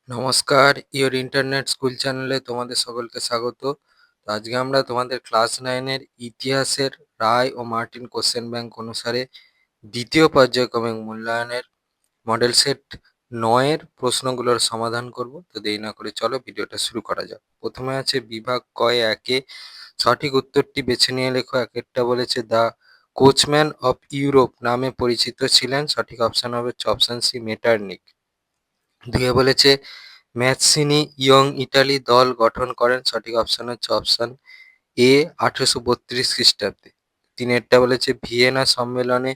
নমস্কার, your internet school চ্যানেলে তোমাদের সকলকে স্বাগত। তো আজকে আমরা তোমাদের ক্লাস 9 এর ইতিহাসের রায় ও মার্টিন কোশ্চেন ব্যাংক অনুসারে দ্বিতীয় পর্যায়ক্রমিক মূল্যায়নের মডেল সেট 9 এর প্রশ্নগুলোর সমাধান করব। তো দেরি না করে চলো ভিডিওটা শুরু করা যাক। প্রথমে আছে বিভাগ কয় একে সঠিক উত্তরটি বেছে নিয়ে লেখো। একেরটা বলেছে দ্য কোচম্যান অফ ইউরোপ নামে পরিচিত ছিলেন, সঠিক অপশন হবে অপশন সি মেটারনিক। দুয়ে বলেছে ম্যাথসিনি ইয়ং ইটালি দল গঠন করেন, সঠিক অপশন হচ্ছে অপশন এ 1832 খ্রিস্টাব্দে। তিনেরটা বলেছে ভিয়েনা সম্মেলনে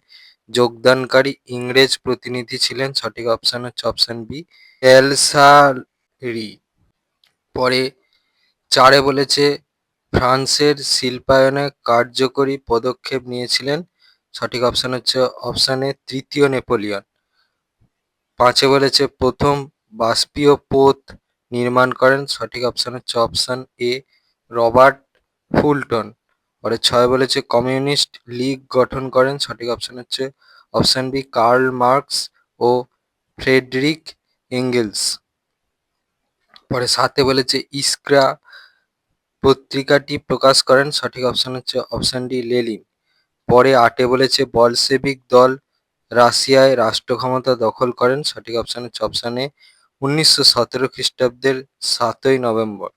যোগদানকারী ইংরেজ প্রতিনিধি ছিলেন, সঠিক অপশন হচ্ছে অপশন বি এলসারি। পরে চারে বলেছে ফ্রান্সের শিল্পায়নে কার্যকরী পদক্ষেপ নিয়েছিলেন, সঠিক অপশন হচ্ছে অপশন এ তৃতীয় নেপোলিয়ন। পাঁচে বলেছে প্রথম বাষ্পীয় পোত নির্মাণ করেন, সঠিক অপশন হচ্ছে অপশন এ রবার্ট ফুলটন। পরে ছয় বলেছে কমিউনিস্ট লীগ গঠন করেন, সঠিক অপশন হচ্ছে অপশন বি কার্ল মার্কস ও ফ্রেডরিক এঙ্গেলস। পরে সাতে বলেছে ইস্করা পত্রিকাটি প্রকাশ করেন, সঠিক অপশন হচ্ছে অপশন ডি লেনিন। পরে আটে বলেছে বলশেভিক দল রাশিয়ায় রাষ্ট্র ক্ষমতা দখল করেন, সঠিক অপশন হচ্ছে অপশন এ 1917 খ্রিস্টাব্দের 7ই নভেম্বর।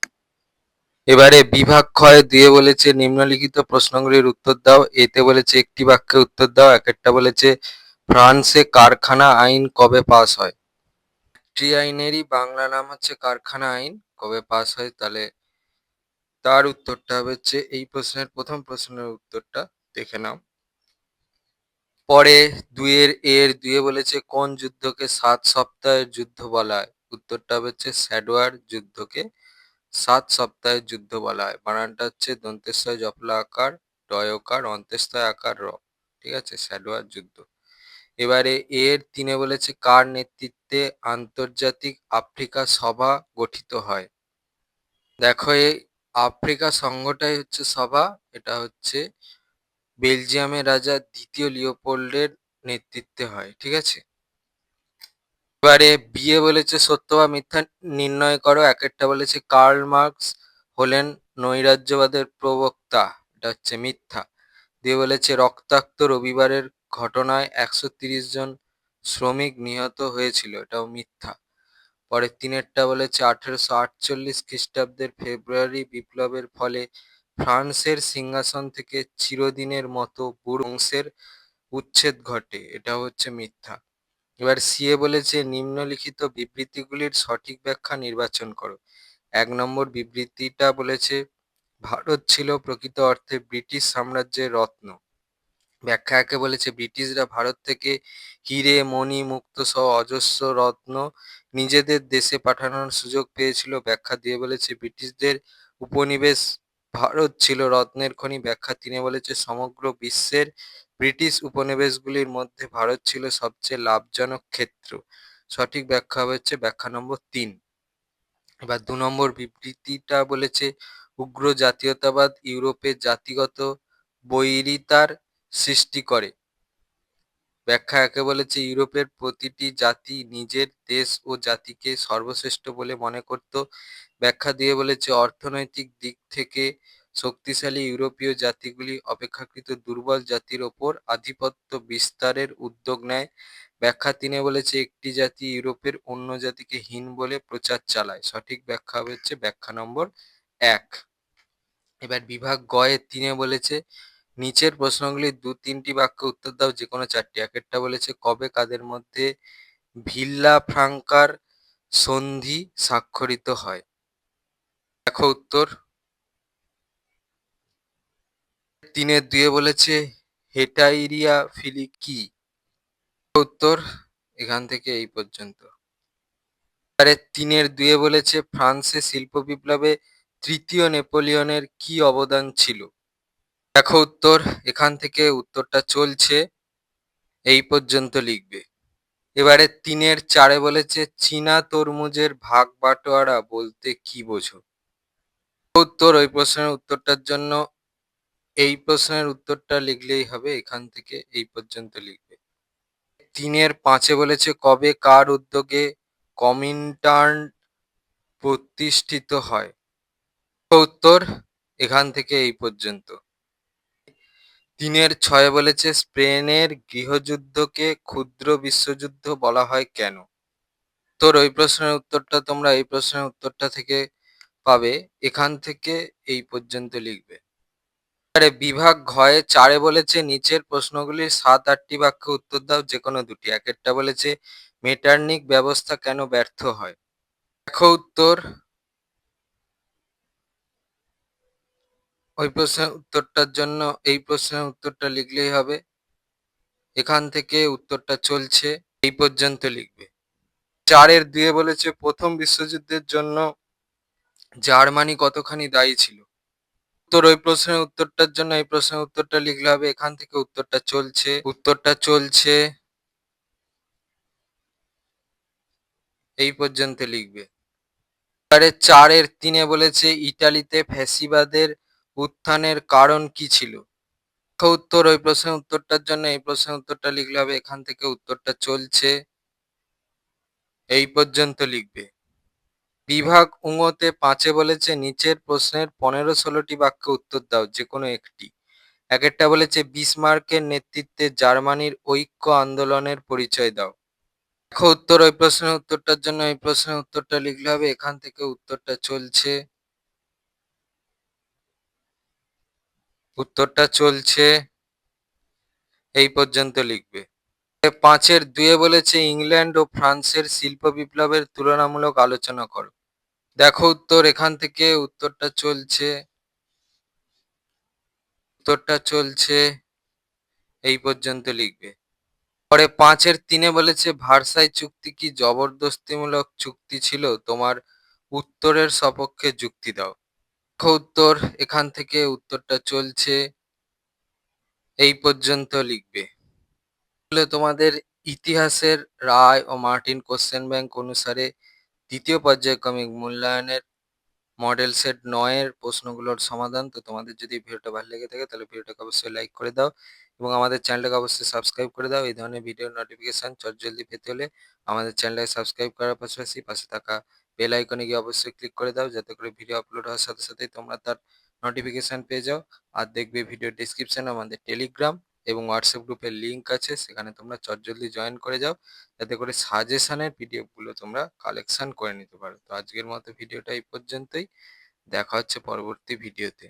এবারে বিভাগ ক্ষয় দিয়ে বলেছে নিম্নলিখিত প্রশ্নগুলির উত্তর দাও। এতে বলেছে একটি বাক্যে উত্তর দাও। একটা বলেছে ফ্রান্সে কারখানা আইন কবে পাস হয়। ফ্যাক্টরি আইনেরই বাংলা নাম হচ্ছে কারখানা আইন। কবে পাস হয়, তাহলে তার উত্তরটা হচ্ছে এই প্রশ্নের প্রথম প্রশ্নের উত্তরটা দেখে নাও। পরে দুয়ে বলেছে কোন যুদ্ধকে 7 সপ্তাহের যুদ্ধ বলা হয়। উত্তরটা হচ্ছে স্যাডওয়ার যুদ্ধকে 7 সপ্তাহের যুদ্ধ বলা হয়। বানানটা হচ্ছে দন্তেশ্বয় জফলা আকার ডয়কার অন্ত্যেশ্বয় আকার র। ঠিক আছে, স্যাডওয়ার যুদ্ধ। এবারে তিনে বলেছে কার নেতৃত্বে আন্তর্জাতিক আফ্রিকা সভা গঠিত হয়। দেখো, এই আফ্রিকা সংঘটাই হচ্ছে সভা। এটা হচ্ছে বেলজিয়ামের রাজা দ্বিতীয় লিওপোল্ডের নেতৃত্বে হয়। ঠিক আছে, এবারে বিয়ে বলেছে সত্য বা মিথ্যা নির্ণয় করো। একটা বলেছে কার্ল মার্কস হলেন নৈরাজ্যবাদের প্রবক্তা, এটা হচ্ছে মিথ্যা। দিয়ে বলেছে রক্তাক্ত রবিবারের ঘটনায় 130 জন শ্রমিক নিহত হয়েছিল, এটাও মিথ্যা। পরে তিনেরটা বলেছে 1848 খ্রিস্টাব্দের ফেব্রুয়ারি বিপ্লবের ফলে ফ্রান্সের সিংহাসন থেকে চিরদিনের মতো বুড়ো বংশের উচ্ছেদ ঘটে, এটা হচ্ছে মিথ্যা। এবার সিএ বলেছে নিম্নলিখিত বিবৃতিগুলির সঠিক ব্যাখ্যা নির্বাচন করো। 1 নম্বর বিবৃতিটা বলেছে ভারত ছিল প্রকৃত অর্থে ব্রিটিশ সাম্রাজ্যের রত্ন। ব্যাখ্যা একে বলেছে ব্রিটিশরা ভারত থেকে হিরে মণি মুক্ত সহ অজস্র রত্ন নিজেদের দেশে পাঠানোর সুযোগ পেয়েছিল। ব্যাখ্যা দিয়ে বলেছে ব্রিটিশদের উপনিবেশ ভারত ছিল রত্নের খনি। ব্যাখ্যা তিনে বলেছে সমগ্র বিশ্বের ব্রিটিশ উপনিবেশগুলির মধ্যে ভারত ছিল সবচেয়ে লাভজনক ক্ষেত্র। সঠিক ব্যাখ্যা হচ্ছে ব্যাখ্যা নম্বর 3। এবার 2 নম্বর বিবৃতিটা বলেছে উগ্র জাতীয়তাবাদ ইউরোপে জাতিগত বৈরিতার সৃষ্টি করে। ব্যাখ্যা একে বলেছে ইউরোপের প্রতিটি জাতি নিজের দেশ ও জাতিকে সর্বশ্রেষ্ঠ বলে মনে করত। ব্যাখ্যা দিয়ে বলেছে অর্থনৈতিক দিক থেকে শক্তিশালী ইউরোপীয় জাতিগুলি অপেক্ষাকৃত দুর্বল জাতির ওপর আধিপত্য বিস্তারের উদ্যোগ নেয়। ব্যাখ্যা তিনে বলেছে একটি জাতি ইউরোপের অন্য জাতিকে হীন বলে প্রচার চালায়। সঠিক ব্যাখ্যা হচ্ছে ব্যাখ্যা নম্বর 1। এবার বিভাগ গয়ে তিনে বলেছে নিচের প্রশ্নগুলির 2-3টি বাক্যে উত্তর দাও, যে কোনো 4টি। একটা বলেছে কবে কাদের মধ্যে ভিল্লা ফ্রাঙ্কার সন্ধি স্বাক্ষরিত হয়। দেখো উত্তর। 3-এর 2 বলেছে হেটাইরিয়া ফিলি কি। উত্তর এখান থেকে এই পর্যন্ত। 3-এর 2 বলেছে ফ্রান্সে শিল্প বিপ্লবে তৃতীয় নেপোলিয়নের কি অবদান ছিল। দেখো উত্তর এখান থেকে উত্তরটা চলছে, এই পর্যন্ত লিখবে। এবারে 3-এর 4 বলেছে চীনা তরমুজের ভাগ বাটোয়ারা বলতে কি বোঝো। উত্তর ওই প্রশ্নের উত্তরটার জন্য এই প্রশ্নের উত্তরটা লিখলেই হবে, এখান থেকে এই পর্যন্ত লিখবে। 3-এর 5 বলেছে কবে কার উদ্যোগে কমিনটার্ন প্রতিষ্ঠিত হয়? উত্তর এখান থেকে এই পর্যন্ত। ৩ এর ৬ বলেছে স্পেনের গৃহযুদ্ধকে ক্ষুদ্র বিশ্বযুদ্ধ বলা হয় কেন? ওই প্রশ্নের উত্তরটা তোমরা এই প্রশ্নের উত্তরটা থেকে পাবে। এখান থেকে এই পর্যন্ত লিখবে। বিভাগ ঘয়ে ৪ বলেছে নিচের প্রশ্নগুলির ৭-৮টি বাক্যে উত্তর দাও যেকোনো দুটি। একেরটা বলেছে মেটারনিক ব্যবস্থা কেন ব্যর্থ হয়? দেখো উত্তর। ওই প্রশ্নের উত্তরটার জন্য এই প্রশ্নের উত্তরটা লিখলেই হবে। এখান থেকে উত্তরটা চলছে এই পর্যন্ত লিখবে। ৪-এর ২-এ বলেছে প্রথম বিশ্বযুদ্ধের জন্য জার্মানি কতখানি দায়ী ছিল? ওই প্রশ্নের উত্তরটার জন্য এই প্রশ্নের উত্তরটা লিখলে হবে। এখান থেকে উত্তরটা চলছে এই পর্যন্ত লিখবে। ৪-এর ৩-এ বলেছে ইতালিতে ফ্যাসিবাদের উত্থানের কারণ কি ছিল? ওই প্রশ্নের উত্তরটার জন্য এই প্রশ্নের উত্তরটা লিখলে হবে। এখান থেকে উত্তরটা চলছে এই পর্যন্ত লিখবে। বিভাগ ঙতে ৫-এ বলেছে নিচের প্রশ্নের ১৫-১৬টি বাক্যে উত্তর দাও যেকোনো একটি। একেরটা বলেছে বিসমার্কের নেতৃত্বে জার্মানির ঐক্য আন্দোলনের পরিচয় দাও। দেখো ওই প্রশ্নের উত্তরটার জন্য এই প্রশ্নের উত্তরটা লিখলে হবে। এখান থেকে উত্তরটা চলছে এই পর্যন্ত লিখবে। ৫-এর ২-এ বলেছে ইংল্যান্ড ও ফ্রান্সের শিল্প বিপ্লবের তুলনামূলক আলোচনা করো। দেখো এখান থেকে উত্তরটা চলছে এই পর্যন্ত লিখবে। পরে ৫-এর ৩-এ বলেছে ভার্সাই চুক্তি কি জবরদস্তিমূলক চুক্তি ছিল? তোমার উত্তরের সপক্ষে যুক্তি দাও। দেখো এখান থেকে উত্তরটা চলছে এই পর্যন্ত লিখবে। তোমাদের ইতিহাসের রায় ও মার্টিন কোশ্চেন ব্যাংক অনুসারে দ্বিতীয় পর্যায়ক্রমিক মূল্যায়নের মডেল সেট ৯-এর প্রশ্নগুলোর সমাধান। তো তোমাদের যদি ভিডিওটা ভালো লেগে থাকে তাহলে ভিডিওটাকে অবশ্যই লাইক করে দাও এবং আমাদের চ্যানেলটাকে অবশ্যই সাবস্ক্রাইব করে দাও। এই ধরনের ভিডিওর নোটিফিকেশন চটজলদি পেতে হলে আমাদের চ্যানেলটাকে সাবস্ক্রাইব করার পাশাপাশি পাশে থাকা বেল আইকনে গিয়ে অবশ্যই ক্লিক করে দাও যাতে করে ভিডিও আপলোড হওয়ার সাথে সাথেই তোমরা তার নোটিফিকেশন পেয়ে যাও। আর দেখবে ভিডিও ডেসক্রিপশনে আমাদের টেলিগ্রাম এবং হোয়াটসঅ্যাপ গ্রুপের লিঙ্ক আছে, সেখানে তোমরা চটজলদি জয়েন করে যাও যাতে করে সাজেশনের পিডিএফ গুলো তোমরা কালেকশন করে নিতে পারো। তো আজকের মতো ভিডিওটা এই পর্যন্তই। দেখা হচ্ছে পরবর্তী ভিডিওতে।